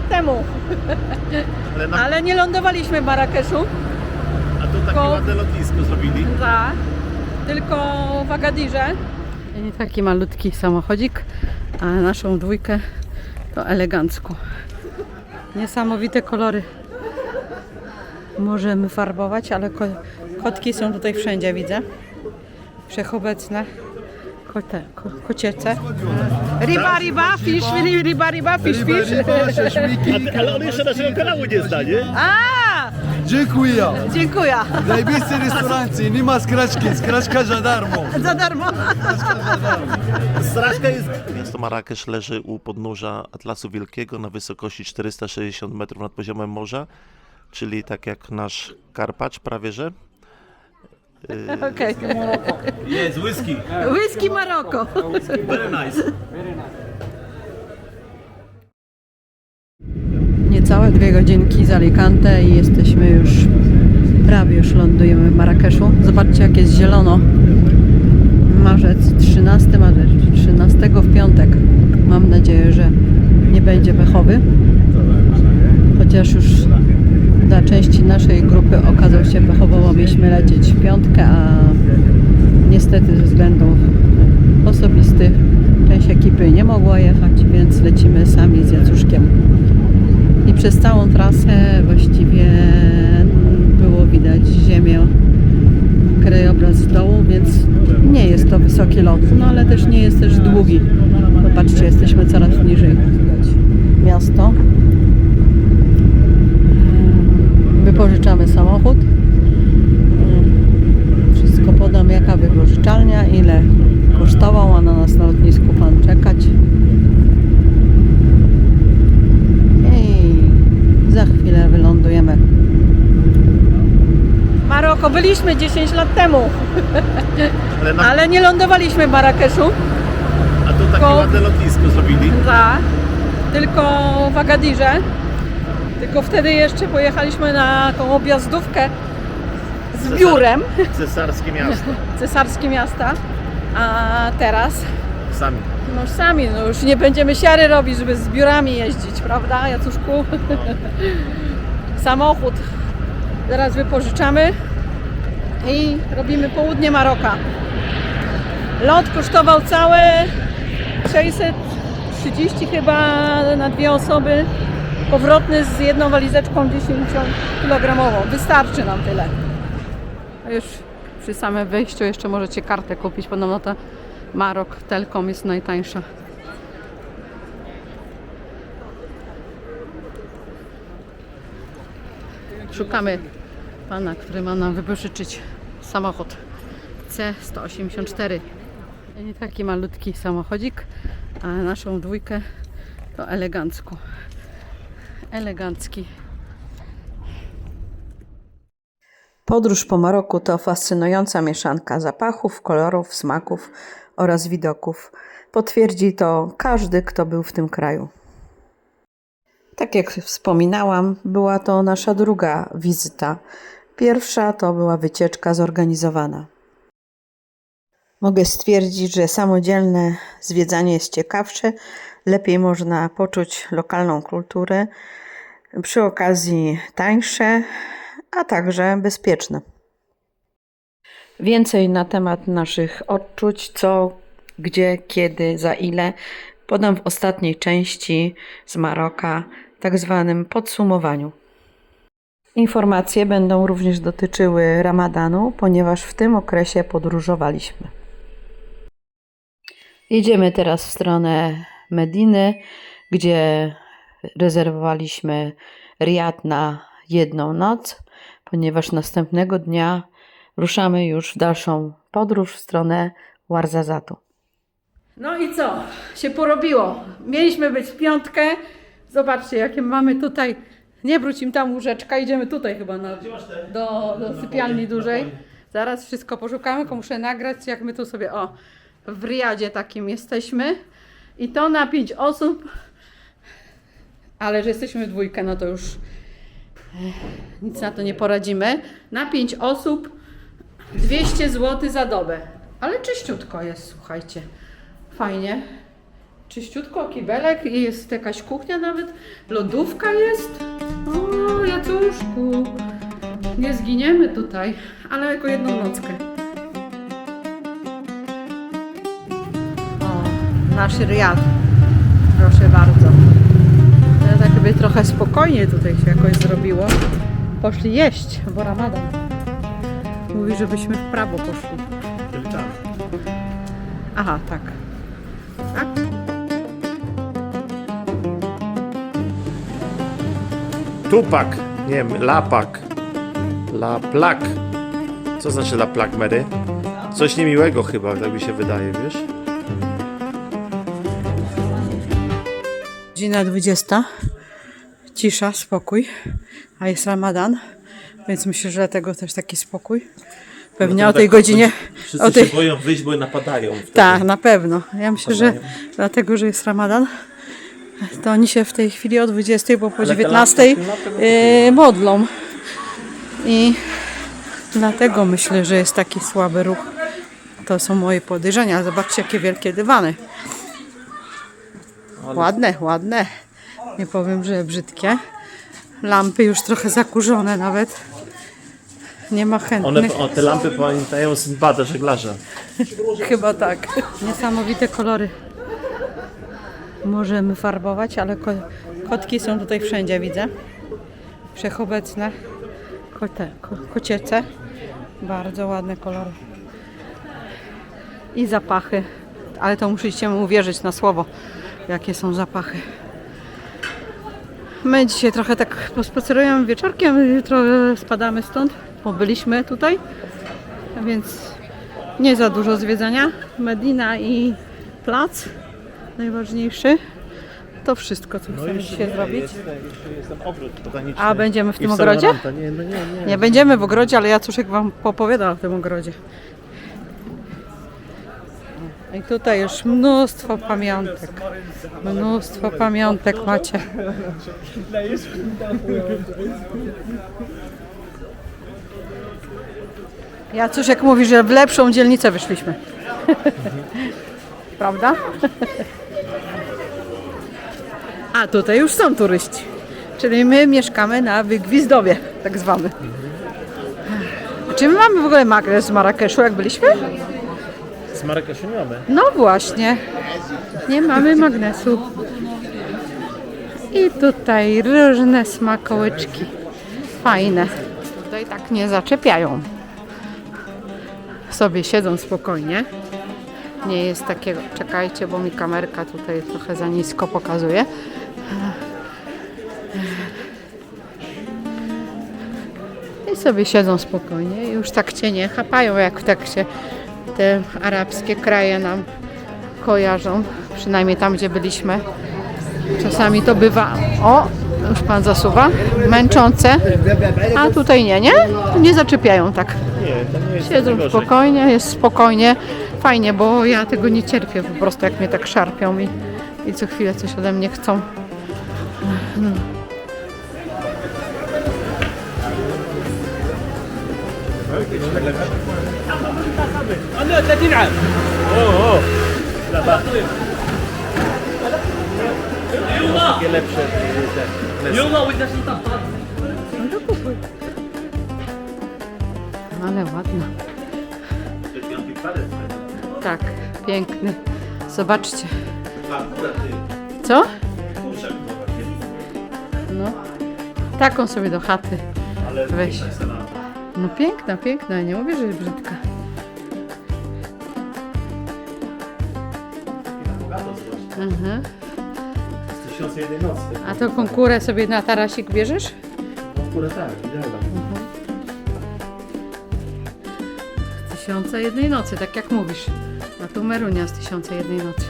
temu. Ale nie lądowaliśmy w Marrakeszu. A tu takie ładne lotnisko zrobili. Tak, tylko w Agadirze. I taki malutki samochodzik, a naszą dwójkę to elegancko. Niesamowite kolory możemy farbować, ale kotki są tutaj wszędzie, widzę. Wszechobecne. Kociece. Riba, fish, fish. Ale on jeszcze naszego kanału nie zna, nie? A! Dziękuję. Dziękuję. Zajebiste restauracji, nie ma skraczki, skraczka za darmo. Za darmo. Straszka jest... Miasto Marrakesz leży u podnóża Atlasu Wielkiego na wysokości 460 metrów nad poziomem morza, czyli tak jak nasz Karpacz prawie że. Okej. Jest whisky. Whisky Maroko. Very nice. Niecałe 2 godzinki z Alicante i jesteśmy już, prawie już lądujemy w Marrakeszu. Zobaczcie, jak jest zielono. Marzec, 13 w piątek. Mam nadzieję, że nie będzie pechowy. Chociaż już dla części naszej grupy okazał się pechowo, bo mieliśmy lecieć w piątkę, a niestety ze względów osobistych część ekipy nie mogła jechać, więc lecimy sami z Jacuszkiem. I przez całą trasę właściwie było widać ziemię, krajobraz z dołu, więc nie jest to wysoki lot, no ale też nie jest też długi. Popatrzcie, jesteśmy coraz niżej. Miasto. Wypożyczamy samochód. Wszystko podam, jaka wypożyczalnia, ile kosztował, a na nas na lotnisku pan czekać. I za chwilę wylądujemy. Maroko byliśmy 10 lat temu, ale nie lądowaliśmy w Marrakeszu. A tu takie ładne lotnisko zrobili. Tak, tylko w Agadirze. Tylko wtedy jeszcze pojechaliśmy na tą objazdówkę z biurem. Cesarskie miasto. Cesarskie miasta. A teraz Sami. no sami, no już nie będziemy siary robić, żeby z biurami jeździć, prawda, Jacuszku? Samochód zaraz wypożyczamy i robimy południe Maroka. Lot kosztował całe 630 chyba na 2 osoby. Powrotny z jedną walizeczką 10-kilogramową. Wystarczy nam tyle. A już przy samym wejściu jeszcze możecie kartę kupić. Podobno ta Marok Telkom jest najtańsza. Szukamy pana, który ma nam wypożyczyć samochód C184. I taki malutki samochodzik, a naszą dwójkę to elegancko. Elegancki. Podróż po Maroku to fascynująca mieszanka zapachów, kolorów, smaków oraz widoków. Potwierdzi to każdy, kto był w tym kraju. Tak jak wspominałam, była to nasza druga wizyta. Pierwsza to była wycieczka zorganizowana. Mogę stwierdzić, że samodzielne zwiedzanie jest ciekawsze, lepiej można poczuć lokalną kulturę, przy okazji tańsze, a także bezpieczne. Więcej na temat naszych odczuć, co, gdzie, kiedy, za ile, podam w ostatniej części z Maroka, tak zwanym podsumowaniu. Informacje będą również dotyczyły Ramadanu, ponieważ w tym okresie podróżowaliśmy. Jedziemy teraz w stronę Mediny, gdzie rezerwowaliśmy riad na 1 noc, ponieważ następnego dnia ruszamy już w dalszą podróż w stronę Ouarzazatu. No i co? Się porobiło. Mieliśmy być w piątkę. Zobaczcie, jakie mamy tutaj. Nie wróć im tam łóżeczka, idziemy tutaj chyba do sypialni dużej. Zaraz wszystko poszukamy, tylko muszę nagrać, jak my tu sobie w riadzie takim jesteśmy. I to na 5 osób. Ale że jesteśmy w dwójkę, no to już nic na to nie poradzimy. Na 5 osób 200 zł za dobę. Ale czyściutko jest, słuchajcie. Fajnie. Czyściutko, kibelek i jest jakaś kuchnia nawet. Lodówka jest. O, Jacuszku. Nie zginiemy tutaj, ale jako jedną nockę. O, nasz Riad. Proszę bardzo. Ja tak by trochę spokojnie tutaj się jakoś zrobiło. Poszli jeść, bo Ramadan. Mówi, żebyśmy w prawo poszli. Aha, tak. Tak? Tupak, nie wiem, lapak. Laplak. Co znaczy laplak, Mary? Coś niemiłego chyba, tak mi się wydaje, wiesz? Godzina 20. Cisza, spokój. A jest Ramadan, więc myślę, że dlatego też taki spokój. Pewnie o tej godzinie... Wszyscy się boją wyjść, bo napadają. Wtedy. Tak, na pewno. Ja myślę, że dlatego, że jest Ramadan, to oni się w tej chwili o 20, bo po 19 modlą. I dlatego myślę, że jest taki słaby ruch. To są moje podejrzenia. Zobaczcie, jakie wielkie dywany. Ładne, ładne. Nie powiem, że brzydkie. Lampy już trochę zakurzone nawet. Nie ma chętnych. Te lampy pamiętają Sinbada, żeglarza. Chyba tak. Niesamowite kolory. Możemy farbować, ale kotki są tutaj wszędzie, widzę. Wszechobecne. Kociece. Bardzo ładne kolory. I zapachy. Ale to musicie mu uwierzyć na słowo, jakie są zapachy. My dzisiaj trochę tak pospacerujemy wieczorkiem, jutro spadamy stąd, bo byliśmy tutaj, więc nie za dużo zwiedzania. Medina i plac, najważniejszy. To wszystko, co chcemy dzisiaj zrobić. Jest ten ogród botaniczny. A będziemy w tym ogrodzie? Nie będziemy w ogrodzie, ale Jacuszek wam opowiada o tym ogrodzie. I tutaj już mnóstwo pamiątek. Mnóstwo pamiątek macie. Jacuszek mówi, że w lepszą dzielnicę wyszliśmy. Prawda? A tutaj już są turyści. Czyli my mieszkamy na Wygwizdowie, tak zwany. A czy my mamy w ogóle magnes z Marrakeszu, jak byliśmy? Z Marrakeszu nie mamy. No właśnie, nie mamy magnesu. I tutaj różne smakołyczki. Fajne. Tutaj tak nie zaczepiają. Sobie siedzą spokojnie. Nie jest takiego... Czekajcie, bo mi kamerka tutaj trochę za nisko pokazuje. I sobie siedzą spokojnie. Już tak cię nie chapają, jak tak się te arabskie kraje nam kojarzą. Przynajmniej tam, gdzie byliśmy. Czasami to bywa... O! Już pan zasuwa. Męczące. A tutaj nie, nie? Nie zaczepiają tak. Nie, to nie jest Siedzą spokojnie, jest spokojnie. Fajnie, bo ja tego nie cierpię po prostu, jak mnie tak szarpią i co chwilę coś ode mnie chcą. No. Takie lepsze. Ale ładna. Tak, piękny. Zobaczcie. Co? No. Taką sobie do chaty. Weź. No piękna, piękna. Ja nie mówię, że jest brzydka. Mhm. 1001 nocy. A to konkurę sobie na tarasik bierzesz? Konkurę tak, idealna. 1001 nocy, tak jak mówisz. A tu Merunia z 1001 nocy.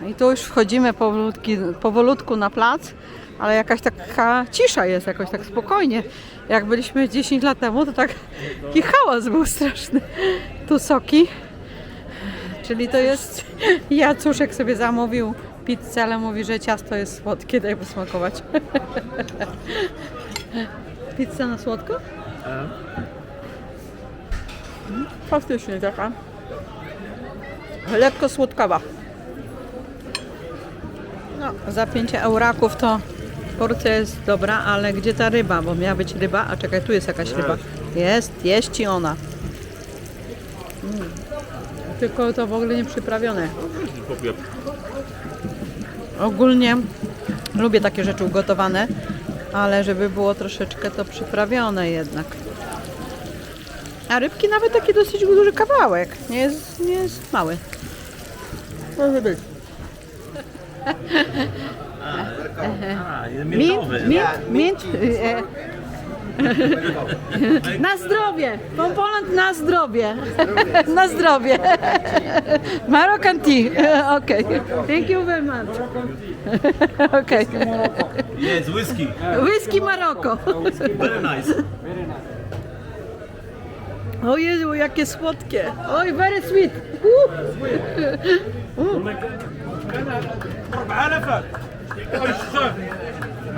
I tu już wchodzimy powolutku na plac, ale jakaś taka cisza jest, jakoś tak spokojnie. Jak byliśmy 10 lat temu, to tak taki hałas był straszny. Tu soki. Czyli to jest... Jacuszek sobie zamówił pizzę, ale mówi, że ciasto jest słodkie, daj posmakować. Pizza na słodko? Faktycznie taka. lekko słodkawa. No, za 5 euraków to porcja jest dobra, ale gdzie ta ryba? Bo miała być ryba, a czekaj, tu jest jakaś ryba. Jest i ona. Tylko to w ogóle nie przyprawione. Ogólnie lubię takie rzeczy ugotowane, ale żeby było troszeczkę to przyprawione jednak. A rybki nawet taki dosyć duży kawałek. Nie jest mały. Może być. Mint. Na zdrowie! From Poland na zdrowie! Na zdrowie! Moroccan tea. Okay. Thank you very much. Okay. Yes, whiskey. Whisky Maroko. Very nice. O Jezu, jakie słodkie. Oj, very sweet.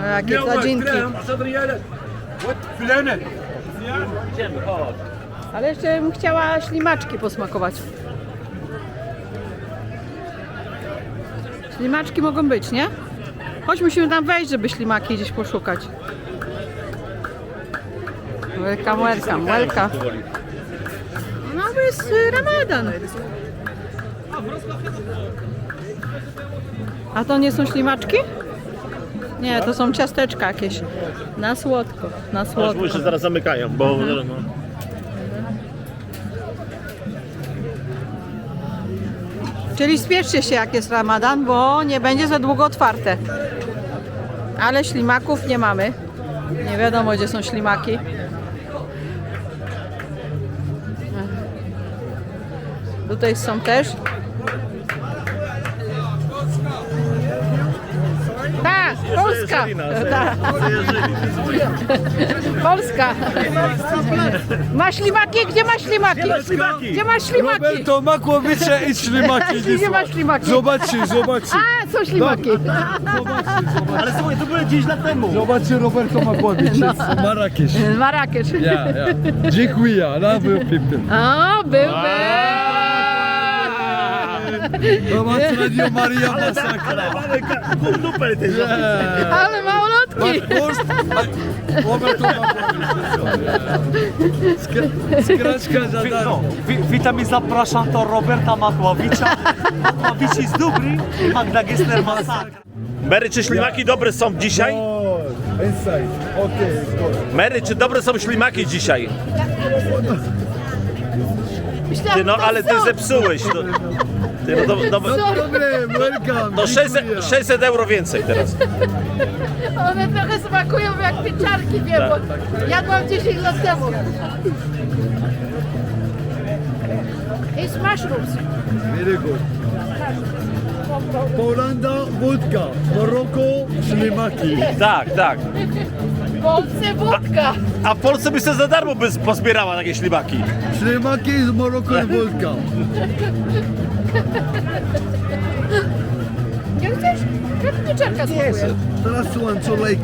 O, jakie sladzinki. Ale jeszcze bym chciała ślimaczki posmakować. Ślimaczki mogą być, nie? Chodź, musimy tam wejść, żeby ślimaki gdzieś poszukać. Welcome. No bo jest Ramadan. A to nie są ślimaczki? Nie, to są ciasteczka jakieś. Na słodko, na słodko. Mówisz, że zaraz zamykają, bo... No. Czyli spieszcie się, jak jest Ramadan, bo nie będzie za długo otwarte. Ale ślimaków nie mamy. Nie wiadomo, gdzie są ślimaki. Tutaj są też. Tak, Polska. Tak. Polska. Ma ślimaki? Gdzie ma ślimaki? Gdzie ma ślimaki? Roberto Makłowicza i ślimaki. Gdzie ma ślimaki? Zobaczcie. A, są ślimaki. Ale słuchaj, to było 10 lat temu. Zobaczcie Roberto Makłowicz z Marrakesz. Marrakesz. Ja. Dziękuję, love you people. O, był. Zobacz Radio Maria Masakra. Ale dupę ty. Ale małolotki. Roberto Makłowicz. Skraczka za darmo. Witam i zapraszam do Roberta Makłowicza. Makłowicz jest dobry i Magda Gessler masakra. Mary, czy ślimaki dobre są dzisiaj? O, inside. Okay, Mary, czy dobre są ślimaki dzisiaj? Ty, no ale ty zepsułeś. Ty, no, no problem, welcome. to 600 euro więcej teraz. One trochę smakują jak pieczarki, wiem, bo jadłam 10 lat temu. It's mushrooms. Very good. Polanda, wódka. Maroko, ślimaki. Tak. W Polsce wódka. A w Polsce by sobie za darmo pozbierała takie ślimaki. Ślimaki z Maroko i wódka. Nie chcesz? Pieczarka smakuje. Teraz słucham, co lejk.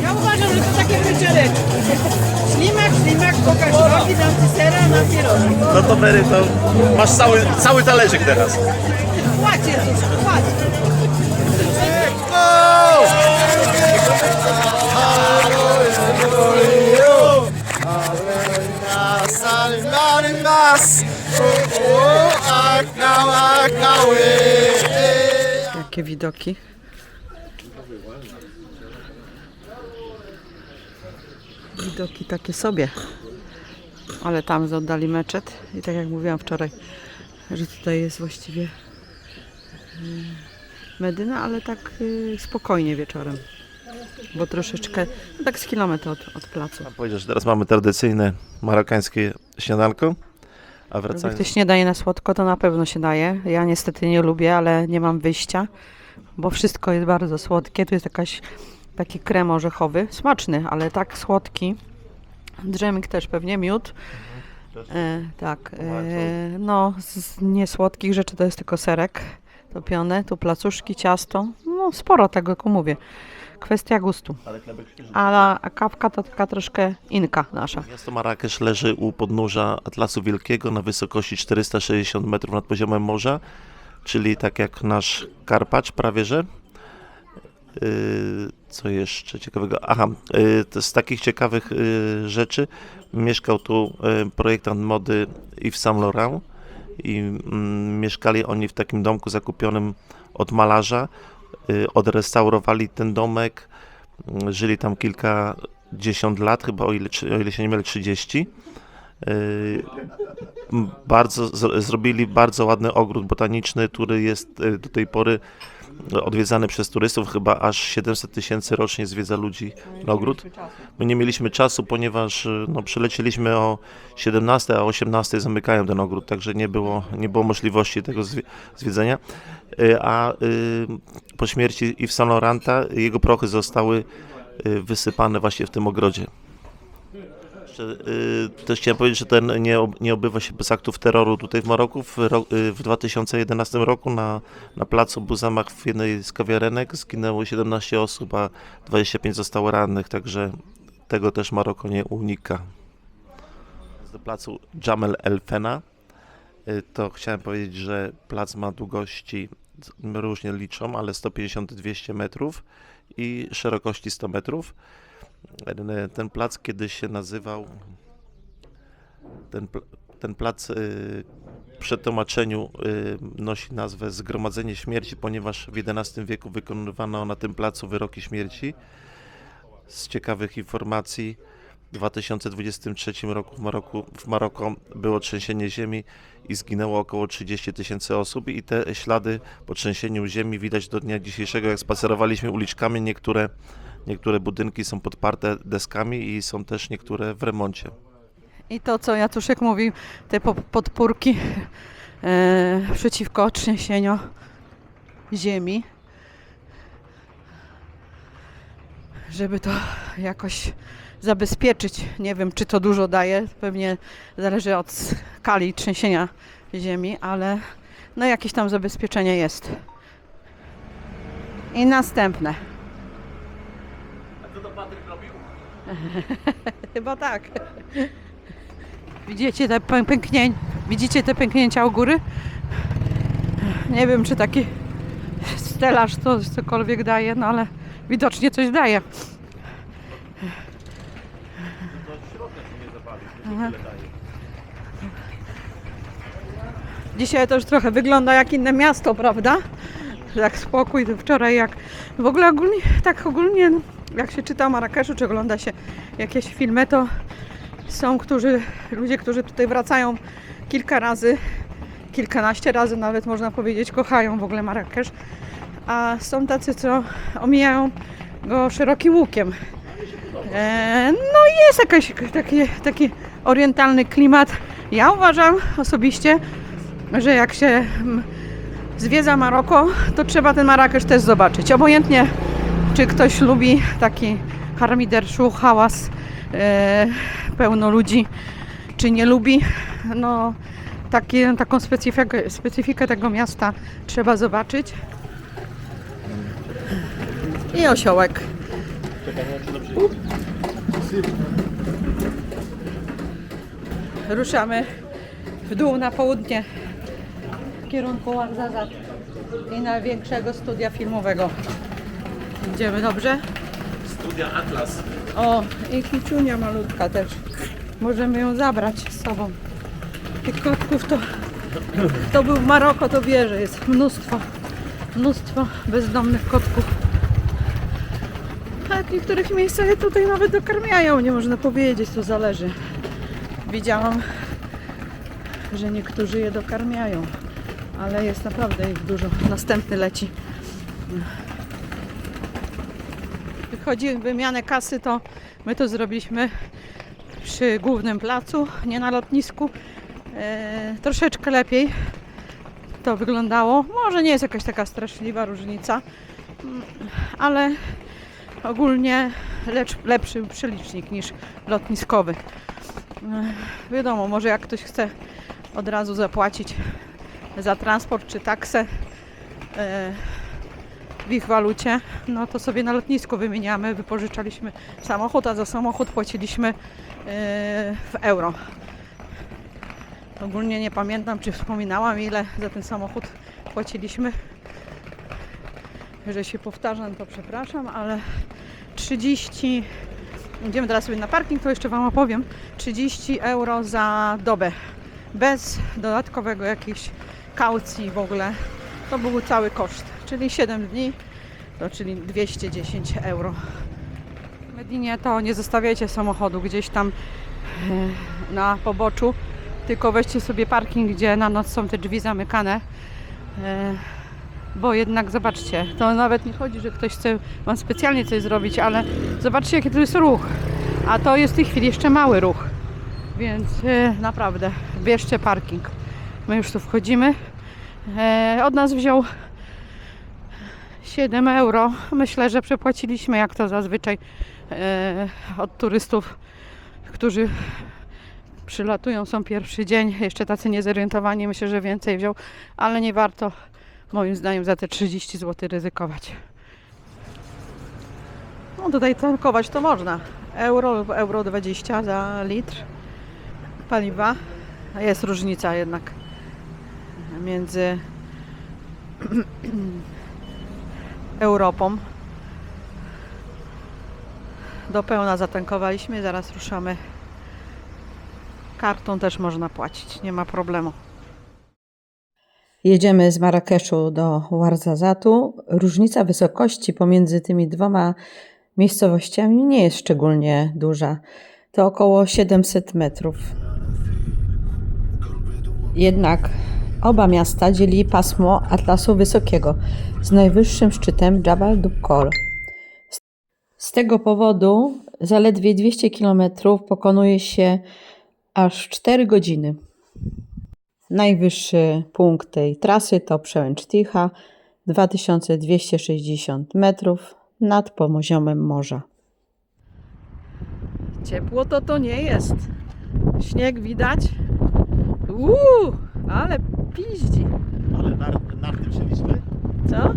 Ja uważam, że to takie pieczareczki. Ślimak, pokaż nogi, dam ci sera na pierogi. No to Mary, to masz cały talerzyk teraz. Płać Jezus, płać. Jakie widoki. Widoki takie sobie. Ale tam oddali meczet i tak jak mówiłam wczoraj, że tutaj jest właściwie Medyna, ale tak spokojnie wieczorem. Bo troszeczkę, no tak z kilometr od placu. Powiedział, że teraz mamy tradycyjne marokańskie śniadanko, a Jakby wracając... ktoś nie daje na słodko, to na pewno się daje. Ja niestety nie lubię, ale nie mam wyjścia, bo wszystko jest bardzo słodkie. Tu jest taki krem orzechowy, smaczny, ale tak słodki. Dżemik też pewnie, miód. Tak, no z niesłodkich rzeczy to jest tylko serek topiony, tu placuszki, ciasto. No no sporo tego, jak mówię. Kwestia gustu. A kawka to taka troszkę inka nasza. Miasto Marrakesz leży u podnóża Atlasu Wielkiego na wysokości 460 metrów nad poziomem morza, czyli tak jak nasz Karpacz prawie że. Co jeszcze ciekawego? Aha, to z takich ciekawych rzeczy mieszkał tu projektant mody Yves Saint Laurent i mieszkali oni w takim domku zakupionym od malarza. Odrestaurowali ten domek, żyli tam kilkadziesiąt lat, chyba o ile się nie mylę 30. Zrobili bardzo ładny ogród botaniczny, który jest do tej pory odwiedzany przez turystów, chyba aż 700 000 rocznie zwiedza ludzi na ogród. My nie mieliśmy czasu, ponieważ przylecieliśmy o 17, a o 18 zamykają ten ogród, także nie było możliwości tego zwiedzenia. A po śmierci Yves Saint Laurenta jego prochy zostały wysypane właśnie w tym ogrodzie. Też chciałem powiedzieć, że ten nie obywa się bez aktów terroru tutaj w Maroku. W 2011 roku na placu był zamach w jednej z kawiarenek, zginęło 17 osób, a 25 zostało rannych, także tego też Maroko nie unika. Do placu Jamel El Fena, to chciałem powiedzieć, że plac ma długości, różnie liczą, ale 150-200 metrów i szerokości 100 metrów. Ten plac kiedyś się nazywał, ten plac w przetłumaczeniu nosi nazwę Zgromadzenie Śmierci, ponieważ w XI wieku wykonywano na tym placu wyroki śmierci. Z ciekawych informacji w 2023 roku w Maroko było trzęsienie ziemi i zginęło około 30 000 osób i te ślady po trzęsieniu ziemi widać do dnia dzisiejszego, jak spacerowaliśmy uliczkami. Niektóre budynki są podparte deskami i są też niektóre w remoncie. I to, co Jacuszek mówił, te podpórki przeciwko trzęsieniu ziemi, żeby to jakoś zabezpieczyć. Nie wiem, czy to dużo daje, pewnie zależy od skali trzęsienia ziemi, ale no jakieś tam zabezpieczenie jest. I następne. A co to Patryk robił? Chyba tak. Widzicie te pęknięcia u góry? Nie wiem, czy taki stelaż to cokolwiek daje, no ale widocznie coś daje. Aha. Dzisiaj to już trochę wygląda jak inne miasto, prawda? Jak spokój, to wczoraj jak... W ogóle ogólnie jak się czyta o Marrakeszu, czy ogląda się jakieś filmy, to są ludzie, którzy tutaj wracają kilka razy, kilkanaście razy nawet można powiedzieć, kochają w ogóle Marrakesz, a są tacy, co omijają go szerokim łukiem. No jest jakiś taki orientalny klimat. Ja uważam osobiście, że jak się zwiedza Maroko, to trzeba ten Marrakesz też zobaczyć. Obojętnie, czy ktoś lubi taki harmiderszu, hałas, pełno ludzi, czy nie lubi. No, taką specyfikę tego miasta trzeba zobaczyć. I osiołek. Ruszamy w dół na południe w kierunku Ouarzazate i największego studia filmowego. Idziemy dobrze? Studia Atlas. O, i kiciunia malutka też. Możemy ją zabrać z sobą. Tych kotków to... Kto był w Maroko, to wie, że jest mnóstwo bezdomnych kotków. A w niektórych miejscach je tutaj nawet dokarmiają, nie można powiedzieć, to zależy. Widziałam, że niektórzy je dokarmiają, ale jest naprawdę ich dużo. Następny leci. Chodzi o wymianę kasy, to my to zrobiliśmy przy głównym placu, nie na lotnisku. Troszeczkę lepiej to wyglądało. Może nie jest jakaś taka straszliwa różnica, ale ogólnie lepszy przelicznik niż lotniskowy. Wiadomo, może jak ktoś chce od razu zapłacić za transport czy taksę, w ich walucie, no to sobie na lotnisku wymieniamy. Wypożyczaliśmy samochód, a za samochód płaciliśmy w euro. Ogólnie nie pamiętam, czy wspominałam, ile za ten samochód płaciliśmy. Jeżeli się powtarzam, to przepraszam, ale 30... Idziemy teraz sobie na parking, to jeszcze Wam opowiem. 30 euro za dobę. Bez dodatkowego jakiejś kaucji w ogóle. To był cały koszt. Czyli 7 dni, to czyli 210 euro. W Medinie to nie zostawiajcie samochodu gdzieś tam na poboczu, tylko weźcie sobie parking, gdzie na noc są te drzwi zamykane. Bo jednak zobaczcie, to nawet nie chodzi, że ktoś chce Wam specjalnie coś zrobić, ale zobaczcie, jaki to jest ruch. A to jest w tej chwili jeszcze mały ruch. Więc naprawdę, bierzcie parking. My już tu wchodzimy. Od nas wziął 7 euro. Myślę, że przepłaciliśmy, jak to zazwyczaj od turystów, którzy przylatują, są pierwszy dzień. Jeszcze tacy niezorientowani, myślę, że więcej wziął, ale nie warto moim zdaniem za te 30 zł ryzykować. No tutaj tankować to można. Euro lub euro 20 za litr paliwa. Jest różnica jednak między Europą. Do pełna zatankowaliśmy, zaraz ruszamy. Kartą też można płacić, nie ma problemu. Jedziemy z Marrakeszu do Ouarzazatu. Różnica wysokości pomiędzy tymi dwoma miejscowościami nie jest szczególnie duża. To około 700 metrów. Jednak oba miasta dzieli pasmo Atlasu Wysokiego z najwyższym szczytem Jabal Dukol. Z tego powodu zaledwie 200 km pokonuje się aż 4 godziny. Najwyższy punkt tej trasy to przełęcz Ticha, 2260 metrów nad poziomem morza. Ciepło to nie jest. Śnieg widać. Ale piździ. Ale narty wzięliśmy? Co?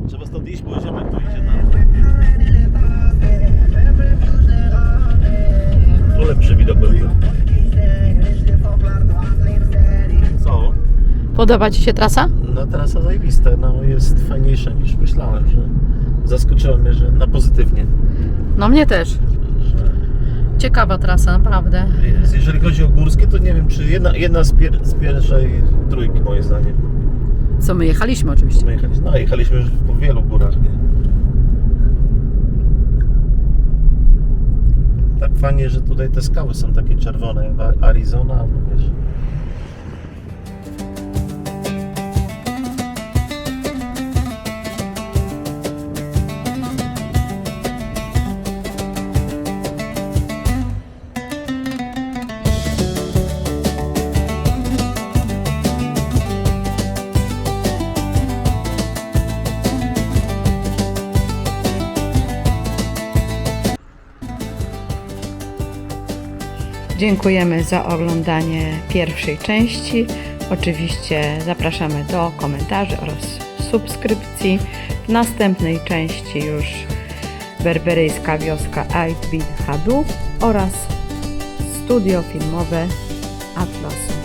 Trzeba stąd iść, bo ziomek tu idzie na... O, lepszy widok był. Co? Podoba Ci się trasa? No trasa zajebista, no jest fajniejsza niż myślałem, że zaskoczyło mnie, że na pozytywnie. No mnie też. Ciekawa trasa, naprawdę. Jeżeli chodzi o górskie, to nie wiem, czy jedna z pierwszej trójki moim zdaniem. Co my jechaliśmy oczywiście. Jechaliśmy już po wielu górach, nie? Tak fajnie, że tutaj te skały są takie czerwone, jak Arizona, albo wiesz. Dziękujemy za oglądanie pierwszej części. Oczywiście zapraszamy do komentarzy oraz subskrypcji. W następnej części już berberyjska wioska Ait Bid Hadu oraz studio filmowe Atlas